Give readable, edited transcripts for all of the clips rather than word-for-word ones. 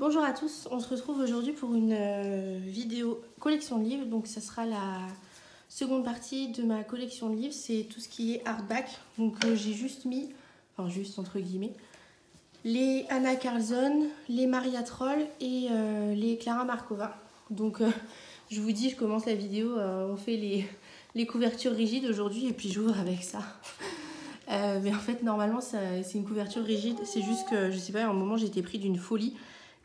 Bonjour à tous, on se retrouve aujourd'hui pour une vidéo collection de livres. Donc ça sera la seconde partie de ma collection de livres, c'est tout ce qui est hardback. Donc j'ai juste mis, enfin juste entre guillemets, les Anna Karlsson, les Maria Troll et les Clara Markova. Donc je vous dis, je commence la vidéo, on fait les couvertures rigides aujourd'hui et puis j'ouvre avec ça. Mais en fait normalement c'est une couverture rigide, c'est juste que je sais pas, à un moment j'ai été pris d'une folie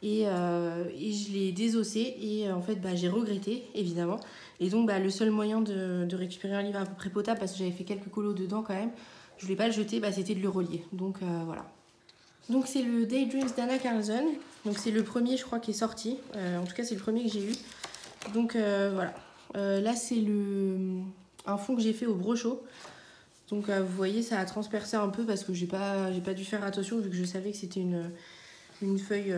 et je l'ai désossé et en fait j'ai regretté évidemment. Et donc le seul moyen de récupérer un livre à peu près potable, parce que j'avais fait quelques colos dedans quand même, je voulais pas le jeter, c'était de le relier. Donc voilà. Donc c'est le Daydreams d'Anna Karlsson. Donc c'est le premier je crois qui est sorti, en tout cas c'est le premier que j'ai eu. Donc voilà. Là c'est un fond que j'ai fait au brochot. Donc vous voyez, ça a transpercé un peu parce que j'ai pas dû faire attention vu que je savais que c'était une feuille...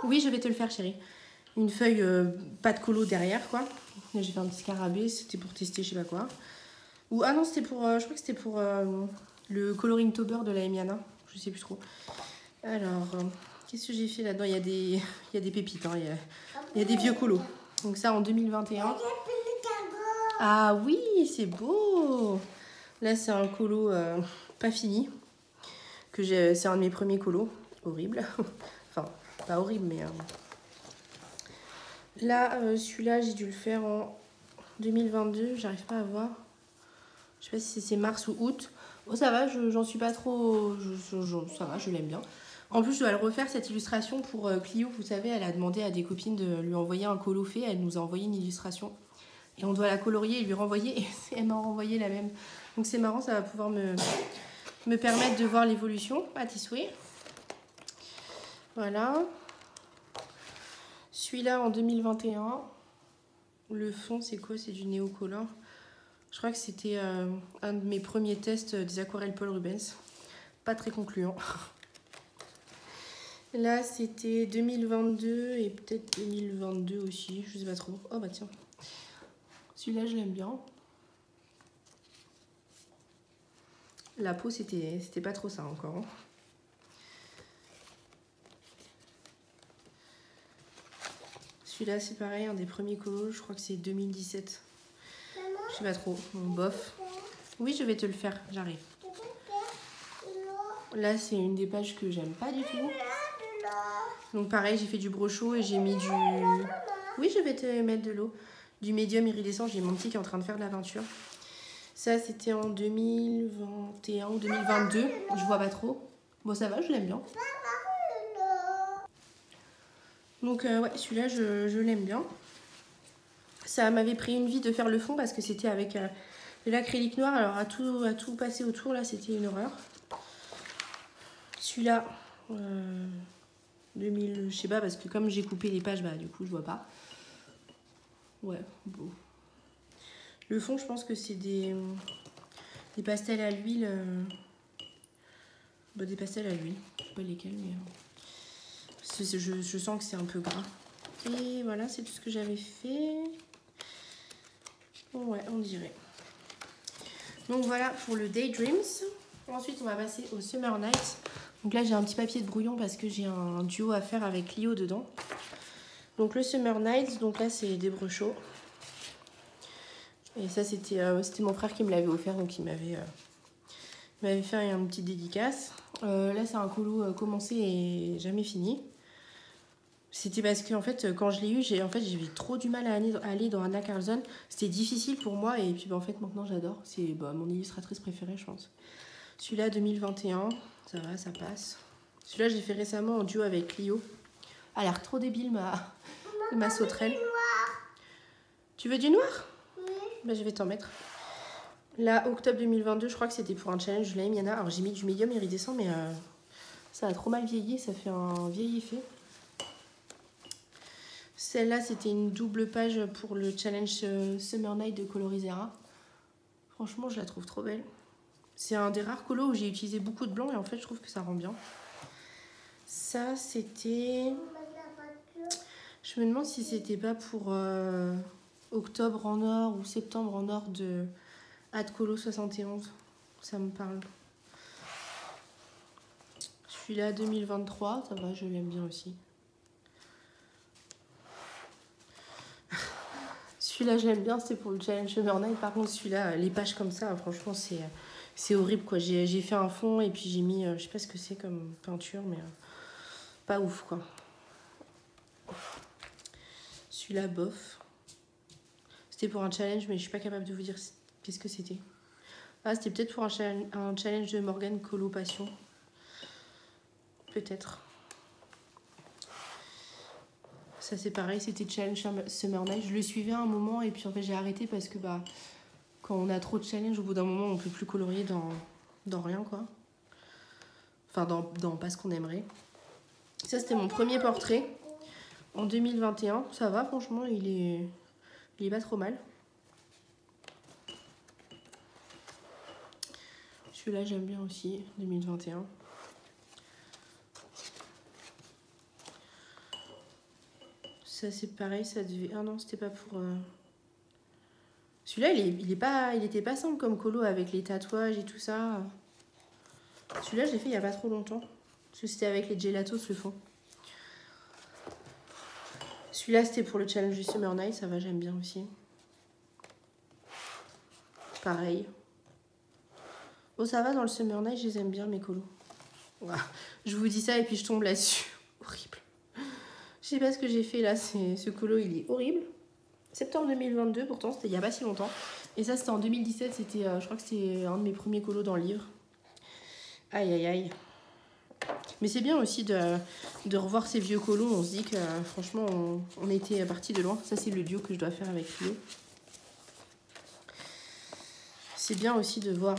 Oui, je vais te le faire chérie. Une feuille pas de colo derrière quoi. Là j'ai fait un petit scarabée, c'était pour tester je sais pas quoi. Ou ah non, c'était pour... je crois que c'était pour le coloring topper de la Emiana. Je sais plus trop. Alors, qu'est-ce que j'ai fait là-dedans? Il y a des pépites, hein. Il y a des vieux colos. Donc ça en 2021. Ah oui, c'est beau. Là c'est un colo pas fini. C'est un de mes premiers colos. Horrible. Enfin, pas horrible, mais... Là, celui-là, j'ai dû le faire en 2022. J'arrive pas à voir. Je sais pas si c'est mars ou août. Oh, ça va, j'en suis pas trop... ça va, je l'aime bien. En plus, je dois le refaire, cette illustration, pour Clio. Vous savez, elle a demandé à des copines de lui envoyer un colo fait. Elle nous a envoyé une illustration. Et on doit la colorier et lui renvoyer. Et elle m'a renvoyé la même. Donc c'est marrant, ça va pouvoir me permettre de voir l'évolution à tes souhaits. Voilà. Celui-là en 2021. Le fond, c'est quoi? C'est du néocolor. Je crois que c'était un de mes premiers tests des aquarelles Paul Rubens. Pas très concluant. Là, c'était 2022 et peut-être 2022 aussi. Je sais pas trop. Oh bah tiens. Celui-là, je l'aime bien. La peau, c'était pas trop ça encore. Hein. Celui-là, c'est pareil, un des premiers colos. Je crois que c'est 2017. Je sais pas trop. Bon, bof. Oui, je vais te le faire. J'arrive. Là, c'est une des pages que j'aime pas du tout. Donc pareil, j'ai fait du brochot et j'ai mis du... Oui, je vais te mettre de l'eau. Du médium iridescent. J'ai mon petit qui est en train de faire de la peinture. Ça, c'était en 2021 ou 2022. Je vois pas trop. Bon, ça va, je l'aime bien. Donc ouais, celui-là, je l'aime bien. Ça m'avait pris une vie de faire le fond parce que c'était avec de l'acrylique noir. Alors à tout passer autour, là, c'était une horreur. Celui-là, 2000, je sais pas, parce que comme j'ai coupé les pages, du coup, je vois pas. Ouais, beau. Le fond, je pense que c'est des pastels à l'huile. Des pastels à l'huile. Je sais pas lesquels, mais... je sens que c'est un peu gras. Et voilà, c'est tout ce que j'avais fait. Ouais, on dirait. Donc voilà pour le Daydreams. Ensuite, on va passer au Summer Nights. Donc là, j'ai un petit papier de brouillon parce que j'ai un duo à faire avec Clio dedans. Donc le Summer Nights, donc là, c'est des brochots. Et ça, c'était mon frère qui me l'avait offert, donc il m'avait fait une petite dédicace. Là, c'est un colo commencé et jamais fini. C'était parce que en fait, quand je l'ai eu, j'avais trop du mal à aller dans Anna Karlsson. C'était difficile pour moi et puis en fait maintenant j'adore. C'est mon illustratrice préférée, je pense. Celui-là 2021, ça va, ça passe. Celui-là j'ai fait récemment en duo avec Clio. Elle a l'air trop débile ma sauterelle. Tu veux du noir? Oui. Je vais t'en mettre. Là, octobre 2022, je crois que c'était pour un challenge de la Emiana. Alors j'ai mis du médium iridescent, mais ça a trop mal vieilli, ça fait un vieil effet. Celle-là, c'était une double page pour le challenge Summer Night de Colorizera. Franchement, je la trouve trop belle. C'est un des rares colos où j'ai utilisé beaucoup de blanc et en fait, je trouve que ça rend bien. Ça, c'était... Je me demande si c'était pas pour octobre en or ou septembre en or de Ad Colo 71. Ça me parle. Celui-là, 2023, ça va, je l'aime bien aussi. Celui-là, je l'aime bien, c'était pour le challenge Summer Night. Par contre, celui-là, les pages comme ça, franchement, c'est horrible, quoi. J'ai fait un fond et puis j'ai mis, je sais pas ce que c'est comme peinture, mais pas ouf, quoi. Celui-là, bof. C'était pour un challenge, mais je suis pas capable de vous dire qu'est-ce que c'était. Ah, c'était peut-être pour un challenge de Morgane Colo Passion. Peut-être. Ça, c'est pareil, c'était challenge Summer Night. Je le suivais à un moment et puis en fait, j'ai arrêté parce que bah, quand on a trop de challenge, au bout d'un moment, on peut plus colorier dans rien, quoi. Enfin, dans pas ce qu'on aimerait. Ça, c'était mon premier portrait en 2021. Ça va, franchement, il est pas trop mal. Celui-là, j'aime bien aussi, 2021. Ça, c'est pareil, ça devait... Ah non, c'était pas pour... Celui-là, il était pas simple comme colo avec les tatouages et tout ça. Celui-là, je l'ai fait il y a pas trop longtemps. Parce que c'était avec les gelatos, le fond. Celui-là, c'était pour le challenge du Summer Night. Ça va, j'aime bien aussi. Pareil. Oh, ça va, dans le Summer Night, je les aime bien, mes colos. Voilà. Je vous dis ça et puis je tombe là-dessus. Horrible. Je sais pas ce que j'ai fait là. Ce colo, il est horrible. Septembre 2022, pourtant, c'était il y a pas si longtemps. Et ça, c'était en 2017. C'était, je crois que c'était un de mes premiers colos dans le livre. Aïe, aïe, aïe. Mais c'est bien aussi de revoir ces vieux colos. On se dit que franchement, on était parti de loin. Ça, c'est le duo que je dois faire avec Rio. C'est bien aussi de voir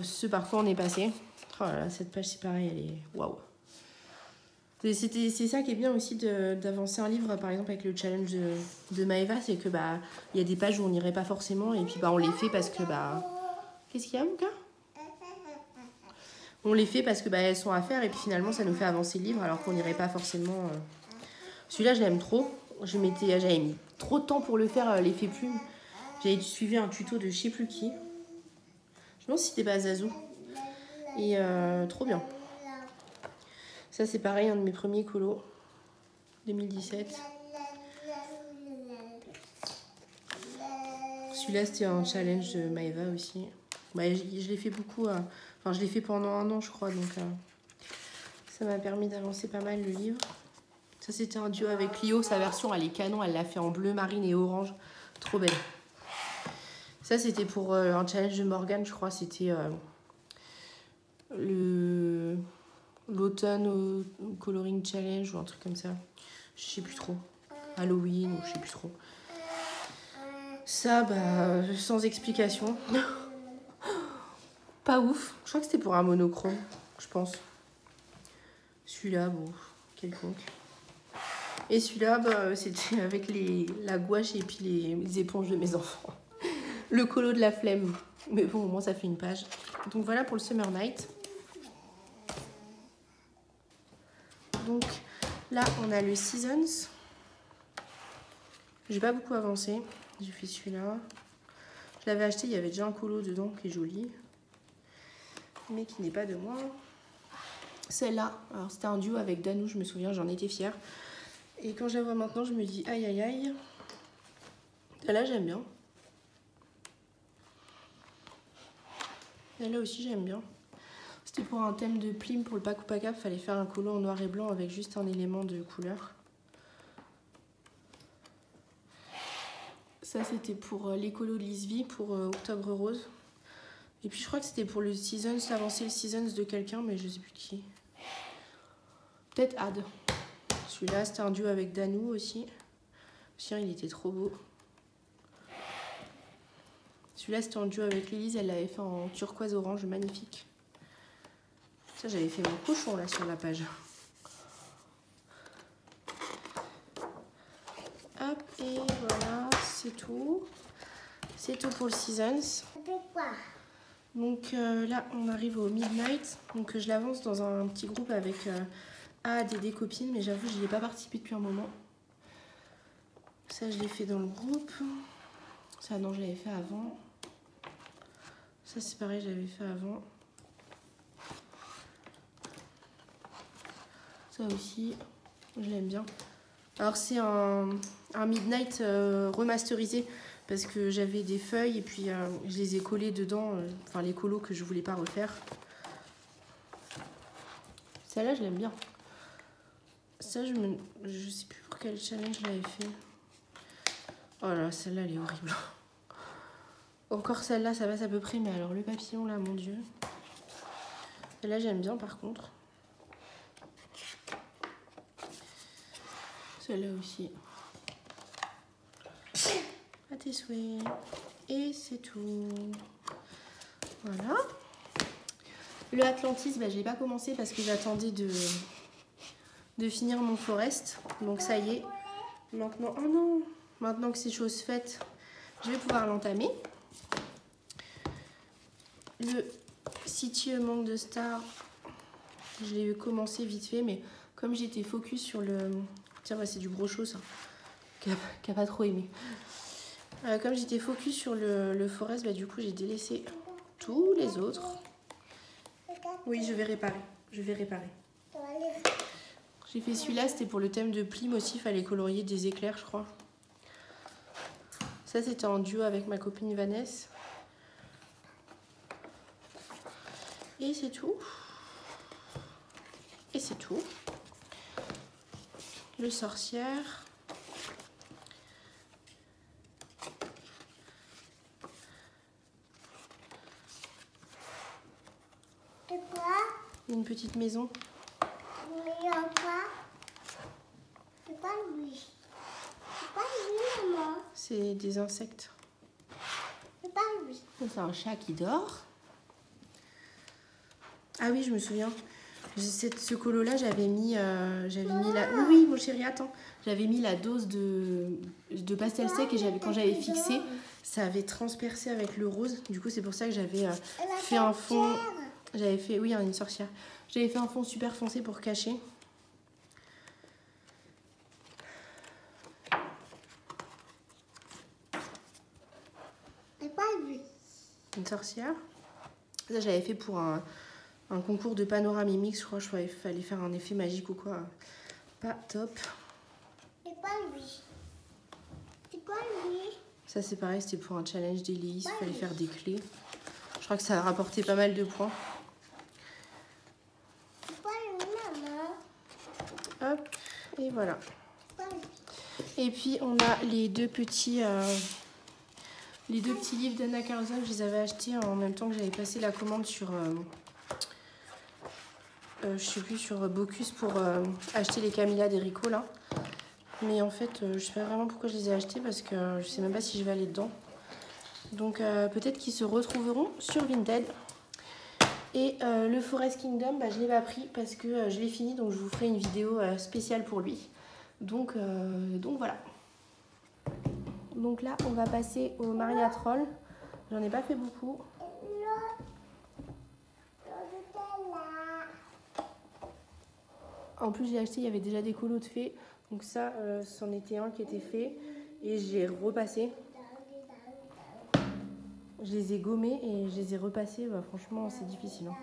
ce par quoi on est passé. Oh là là, cette page, c'est pareil, elle est waouh. C'est ça qui est bien aussi d'avancer un livre, par exemple avec le challenge de Maëva, c'est que bah il y a des pages où on n'irait pas forcément et puis bah on les fait parce que bah... Qu'est-ce qu'il y a, mon gars? On les fait parce que bah elles sont à faire et puis finalement ça nous fait avancer le livre alors qu'on n'irait pas forcément... Celui-là, je l'aime trop. J'avais mis trop de temps pour le faire, l'effet plume. J'avais suivi un tuto de je sais plus qui. Je pense que c'était pas Zazou. Et trop bien. Ça, c'est pareil, un de mes premiers colos. 2017. Celui-là, c'était un challenge de Maëva aussi. Bah, je l'ai fait beaucoup. Enfin, je l'ai fait pendant un an, je crois. Donc, ça m'a permis d'avancer pas mal le livre. Ça, c'était un duo avec Lio. Sa version, elle est canon. Elle l'a fait en bleu marine et orange. Trop belle. Ça, c'était pour un challenge de Morgane, je crois. C'était l'automne coloring challenge ou un truc comme ça. Je sais plus trop. Halloween ou je sais plus trop. Ça, bah, sans explication. Pas ouf. Je crois que c'était pour un monochrome, je pense. Celui-là, bon, quelconque. Et celui-là, bah, c'était avec la gouache et puis les éponges de mes enfants. Le colo de la flemme. Mais bon, au moins, ça fait une page. Donc voilà pour le Summer Night. Donc là, on a le Seasons. J'ai pas beaucoup avancé. J'ai fait celui-là. Je l'avais acheté, il y avait déjà un colo dedans qui est joli. Mais qui n'est pas de moi. Celle-là, alors c'était un duo avec Danou, je me souviens, j'en étais fière. Et quand je la vois maintenant, je me dis aïe aïe aïe. Celle-là, j'aime bien. Celle-là aussi, j'aime bien. C'était pour un thème de plume pour le Paku Paka. Il fallait faire un colo en noir et blanc avec juste un élément de couleur. Ça, c'était pour les colos de Lisvie, pour Octobre Rose. Et puis, je crois que c'était pour le Seasons, avancer le Seasons de quelqu'un, mais je sais plus qui. Peut-être Ad. Celui-là, c'était un duo avec Danou aussi. Tiens, il était trop beau. Celui-là, c'était un duo avec Lélise. Elle l'avait fait en turquoise orange, magnifique. Ça, j'avais fait mon cochon là sur la page. Hop, et voilà, c'est tout. C'est tout pour le Seasons. Donc là, on arrive au Midnight. Donc je l'avance dans un petit groupe avec Ad et des copines, mais j'avoue, je n'y ai pas participé depuis un moment. Ça, je l'ai fait dans le groupe. Ça, non, je l'avais fait avant. Ça, c'est pareil, j'avais fait avant. Ça aussi, je l'aime bien. Alors c'est un Midnight remasterisé parce que j'avais des feuilles et puis je les ai collées dedans, enfin les colos que je voulais pas refaire. Celle-là je l'aime bien. Ça je sais plus pour quel challenge je l'avais fait. Oh là, celle-là elle est horrible. Encore celle-là ça passe à peu près, mais alors le papillon là, mon dieu. Celle-là j'aime bien par contre. Celle-là aussi. À tes souhaits. Et c'est tout. Voilà. Le Atlantis, bah, je l'ai pas commencé parce que j'attendais de finir mon Forest. Donc ça y est. Maintenant, oh non, maintenant que c'est chose faite, je vais pouvoir l'entamer. Le City Among the Stars, je l'ai commencé vite fait, mais comme j'étais focus sur le... Tiens, bah, c'est du brochot ça, qui a pas trop aimé. Comme j'étais focus sur le Forest, bah, du coup j'ai délaissé tous les autres. Oui, je vais réparer. Je vais réparer. J'ai fait celui-là, c'était pour le thème de Plim aussi, il fallait colorier des éclairs, je crois. Ça, c'était en duo avec ma copine Vanessa. Et c'est tout. Et c'est tout. Le sorcière. Une petite maison. C'est des insectes. C'est un chat qui dort. Ah oui, je me souviens. Ce colo là, j'avais mis la... Oui, mon chéri, attends. J'avais mis la dose de pastel sec et quand j'avais fixé, ça avait transpercé avec le rose. Du coup, c'est pour ça que j'avais fait un fond... J'avais fait... Oui, une sorcière. J'avais fait un fond super foncé pour cacher. Une sorcière. Ça, j'avais fait pour un concours de panoramimix, je crois. Il fallait faire un effet magique ou quoi. Pas top. C'est pas lui. C'est quoi lui? Ça, c'est pareil, c'était pour un challenge d'Élise. Il fallait faire des clés. Je crois que ça a rapporté pas mal de points. C'est quoi lui, maman? Hop, et voilà. Et puis, on a les deux petits livres d'Anna Carlson. Je les avais achetés en même temps que j'avais passé la commande sur... je sais plus, sur Bocuse pour acheter les Camilla d'Erico là. Mais en fait, je sais pas vraiment pourquoi je les ai achetés parce que je sais même pas si je vais aller dedans. Donc peut-être qu'ils se retrouveront sur Vinted. Et le Forest Kingdom, bah, je l'ai pas pris parce que je l'ai fini, donc je vous ferai une vidéo spéciale pour lui. Donc voilà. Donc là, on va passer au Maria Troll. J'en ai pas fait beaucoup. En plus, j'ai acheté, il y avait déjà des colos de fées. Donc ça, c'en était un qui était fait. Et j'ai repassé. Je les ai gommés et je les ai repassés. Bah, franchement, c'est difficile. Hein.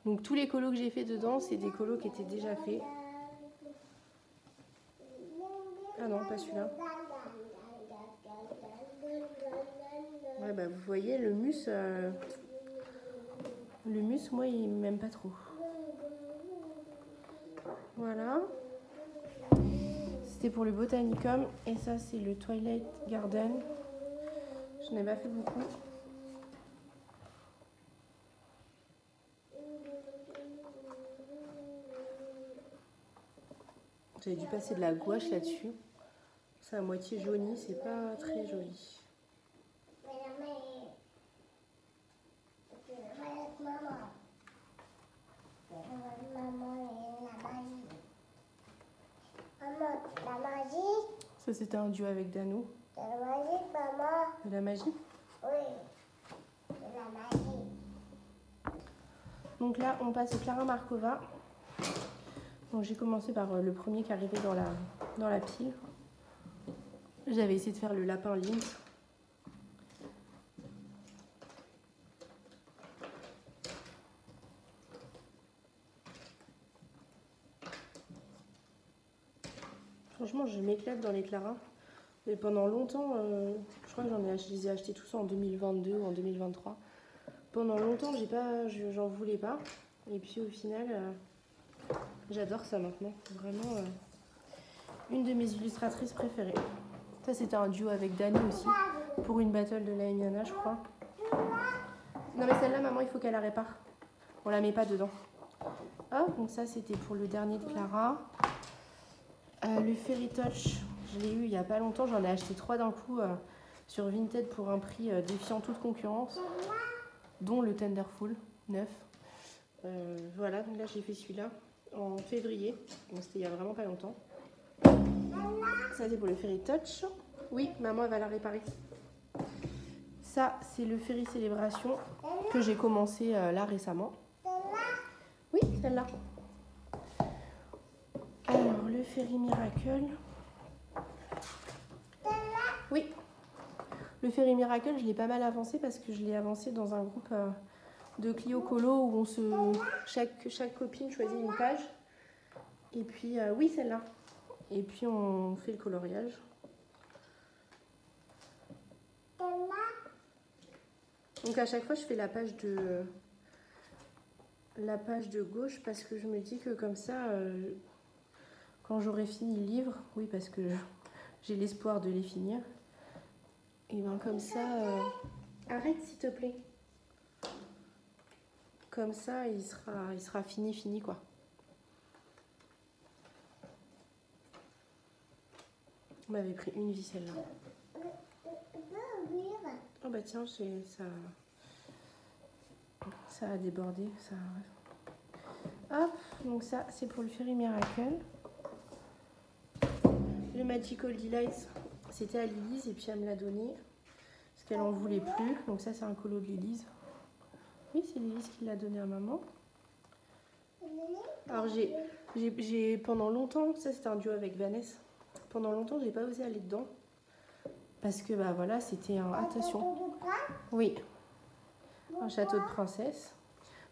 Donc tous les colos que j'ai fait dedans, c'est des colos qui étaient déjà faits. Ah non, pas celui-là. Ouais, bah, vous voyez, le mus, moi, il m'aime pas trop. Voilà. C'était pour le Botanicum. Et ça, c'est le Twilight Garden. Je n'ai pas fait beaucoup. J'avais dû passer de la gouache là-dessus. C'est à moitié jauni, c'est pas très joli. Ça, c'était un duo avec Dano. De la magie, maman. De la magie? Oui, de la magie. Donc là, on passe au Clara Markova. Donc j'ai commencé par le premier qui arrivait dans la pile. J'avais essayé de faire le lapin Link. Franchement, je m'éclate dans les Clara. Mais pendant longtemps, je crois que je les ai achetés tous en 2022 ou en 2023. Pendant longtemps, j'en voulais pas. Et puis au final, j'adore ça maintenant. Vraiment, une de mes illustratrices préférées. Ça, c'était un duo avec Dani aussi. Pour une battle de la Emiana, je crois. Non mais celle-là, maman, il faut qu'elle la répare. On la met pas dedans. Hop, donc ça, c'était pour le dernier de Clara. Le Fairy Touch, je l'ai eu il y a pas longtemps. J'en ai acheté 3 d'un coup sur Vinted pour un prix défiant toute concurrence. Dont le Tenderful, 9. Voilà, donc là, j'ai fait celui-là en février. Donc c'était il y a vraiment pas longtemps. Ça, c'est pour le Fairy Touch. Oui, maman, elle va la réparer. Ça, c'est le Fairy Célébration que j'ai commencé là récemment. Oui, celle-là. Alors, le Fairy Miracle. Oui. Le Fairy Miracle, je l'ai pas mal avancé parce que je l'ai avancé dans un groupe de Clio Colo où chaque copine choisit une page. Et puis, oui, celle-là. Et puis, on fait le coloriage. Donc à chaque fois, je fais la page de gauche parce que je me dis que comme ça, quand j'aurai fini le livre, oui, parce que j'ai l'espoir de les finir, et bien comme ça, arrête s'il te plaît. Comme ça, il sera fini quoi. On m'avait pris une vie celle-là. Oh bah tiens, ça a débordé. Hop, donc ça c'est pour le Fairy Miracle. Le Magical Delights, c'était à Lilise et puis elle me l'a donné parce qu'elle en voulait plus. Donc ça c'est un colo de Lilise. Oui, c'est Lilise qui l'a donné à maman. Alors j'ai pendant longtemps, ça c'était un duo avec Vanessa. Pendant longtemps, j'ai pas osé aller dedans. Parce que bah voilà, c'était un... Attention. Oui. Un château de princesse.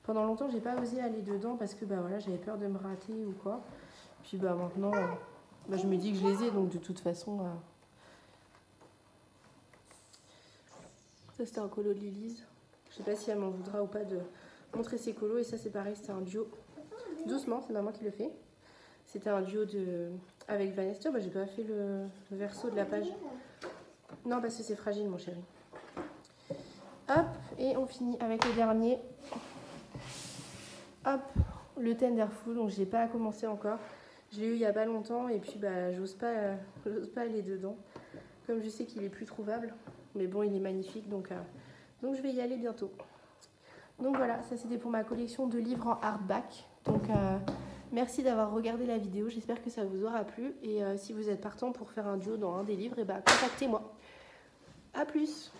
Pendant longtemps, j'ai pas osé aller dedans parce que bah voilà, j'avais peur de me rater ou quoi. Puis bah maintenant, bah, je me dis que je les ai, donc de toute façon... Ça, c'était un colo de Lilise. Je sais pas si elle m'en voudra ou pas de montrer ses colos. Et ça, c'est pareil, c'était un duo. Doucement, c'est maman qui le fait. C'était un duo avec Vanessa. Bah, j'ai pas fait le verso de la page. Non, parce que c'est fragile, mon chéri. Hop, et on finit avec le dernier. Hop, le Tenderful. Donc, je n'ai pas commencé encore. Je l'ai eu il n'y a pas longtemps. Et puis, bah, j'ose pas aller dedans. Comme je sais qu'il est plus trouvable. Mais bon, il est magnifique. Donc je vais y aller bientôt. Donc, voilà, ça c'était pour ma collection de livres en hardback. Donc, merci d'avoir regardé la vidéo. J'espère que ça vous aura plu. Et si vous êtes partant pour faire un duo dans un des livres, et bah, contactez-moi. A plus!